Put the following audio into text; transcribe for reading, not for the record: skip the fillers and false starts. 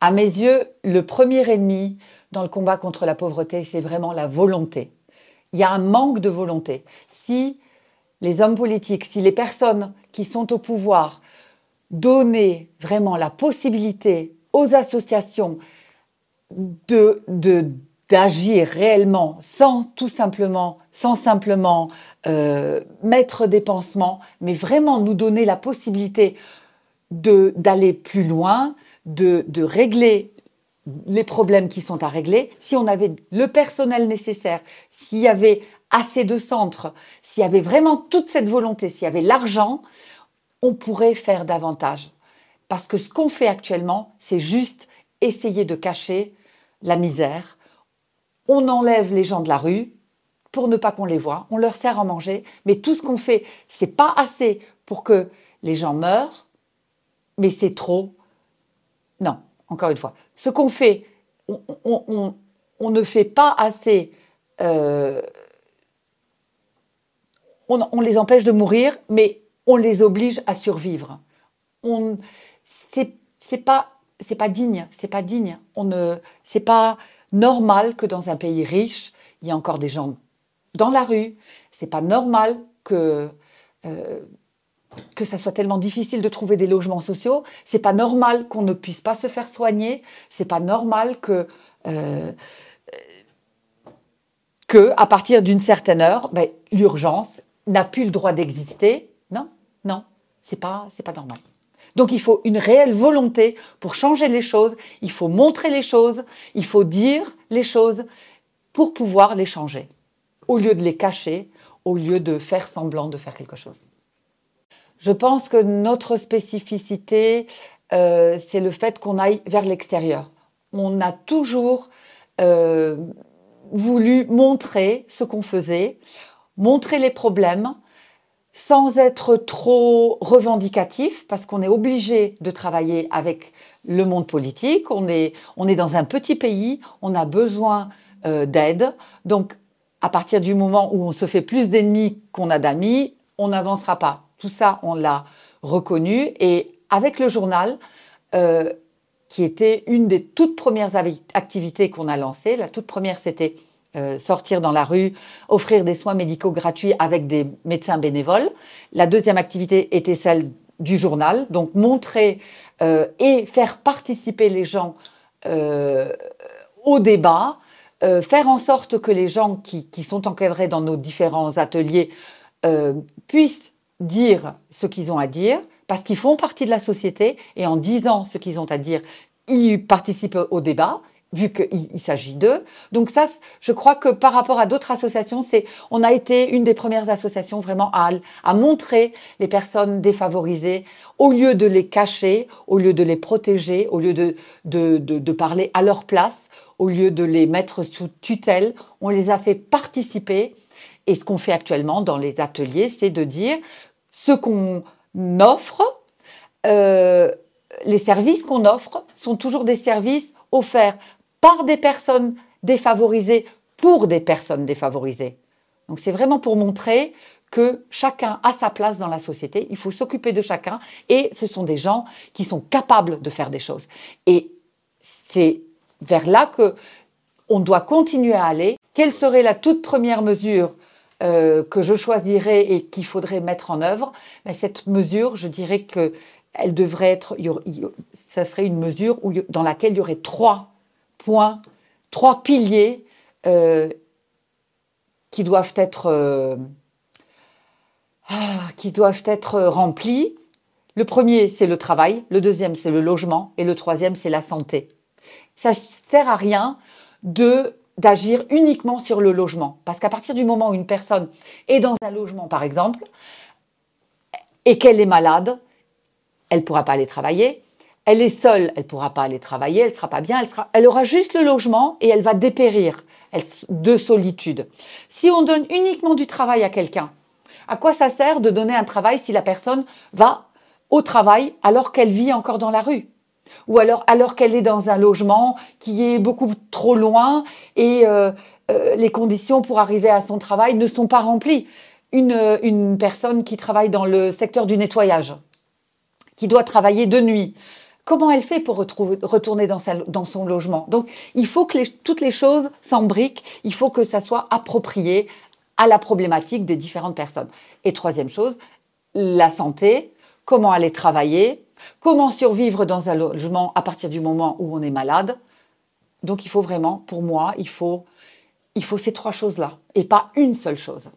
À mes yeux, le premier ennemi dans le combat contre la pauvreté, c'est vraiment la volonté. Il y a un manque de volonté. Si les hommes politiques, si les personnes qui sont au pouvoir donnaient vraiment la possibilité aux associations d'agir réellement sans simplement mettre des pansements, mais vraiment nous donner la possibilité d'aller plus loin, de régler les problèmes qui sont à régler, si on avait le personnel nécessaire, s'il y avait assez de centres, s'il y avait vraiment toute cette volonté, s'il y avait l'argent, on pourrait faire davantage. Parce que ce qu'on fait actuellement, c'est juste essayer de cacher la misère. On enlève les gens de la rue pour ne pas qu'on les voie, on leur sert à manger, mais tout ce qu'on fait, c'est pas assez pour que les gens meurent, mais c'est trop. Non, encore une fois, ce qu'on fait, on ne fait pas assez, on les empêche de mourir, mais on les oblige à survivre. C'est pas digne, c'est pas digne. C'est pas normal que dans un pays riche, il y ait encore des gens dans la rue. C'est pas normal que ça soit tellement difficile de trouver des logements sociaux. C'est pas normal qu'on ne puisse pas se faire soigner. C'est pas normal que à partir d'une certaine heure, l'urgence n'a plus le droit d'exister. Non, non, c'est pas normal. Donc il faut une réelle volonté pour changer les choses, il faut montrer les choses, il faut dire les choses pour pouvoir les changer, au lieu de les cacher, au lieu de faire semblant de faire quelque chose. Je pense que notre spécificité, c'est le fait qu'on aille vers l'extérieur. On a toujours voulu montrer ce qu'on faisait, montrer les problèmes, sans être trop revendicatif, parce qu'on est obligé de travailler avec le monde politique. On est dans un petit pays, on a besoin d'aide. Donc, à partir du moment où on se fait plus d'ennemis qu'on a d'amis, on n'avancera pas. Tout ça, on l'a reconnu. Et avec le journal, qui était une des toutes premières activités qu'on a lancées, la toute première, c'était sortir dans la rue, offrir des soins médicaux gratuits avec des médecins bénévoles. La deuxième activité était celle du journal, donc montrer et faire participer les gens au débat, faire en sorte que les gens qui sont encadrés dans nos différents ateliers puissent dire ce qu'ils ont à dire, parce qu'ils font partie de la société, et en disant ce qu'ils ont à dire, ils participent au débat, vu qu'il s'agit d'eux. Donc ça, je crois que par rapport à d'autres associations, on a été une des premières associations vraiment à montrer les personnes défavorisées, au lieu de les cacher, au lieu de les protéger, au lieu de parler à leur place, au lieu de les mettre sous tutelle, on les a fait participer. Et ce qu'on fait actuellement dans les ateliers, c'est de dire ce qu'on offre, les services qu'on offre sont toujours des services offerts par des personnes défavorisées pour des personnes défavorisées. Donc c'est vraiment pour montrer que chacun a sa place dans la société, il faut s'occuper de chacun et ce sont des gens qui sont capables de faire des choses. Et c'est vers là qu'on doit continuer à aller. Quelle serait la toute première mesure que je choisirais et qu'il faudrait mettre en œuvre? Cette mesure, je dirais qu'elle devrait être, ça serait une mesure dans laquelle il y aurait 3 points, 3 piliers qui doivent être remplis. Le premier, c'est le travail, le deuxième, c'est le logement et le troisième, c'est la santé. Ça ne sert à rien d'agir uniquement sur le logement, parce qu'à partir du moment où une personne est dans un logement, par exemple, et qu'elle est malade, elle ne pourra pas aller travailler. Elle est seule, elle ne pourra pas aller travailler, elle ne sera pas bien, elle aura juste le logement et elle va dépérir de solitude. Si on donne uniquement du travail à quelqu'un, à quoi ça sert de donner un travail si la personne va au travail alors qu'elle vit encore dans la rue? Ou alors qu'elle est dans un logement qui est beaucoup trop loin et les conditions pour arriver à son travail ne sont pas remplies. Une personne qui travaille dans le secteur du nettoyage, qui doit travailler de nuit, Comment elle fait pour retourner dans son logement? Donc, il faut que toutes les choses s'embriquent, il faut que ça soit approprié à la problématique des différentes personnes. Et troisième chose, la santé, comment aller travailler, comment survivre dans un logement à partir du moment où on est malade. Donc, il faut vraiment, pour moi, il faut ces trois choses-là et pas une seule chose.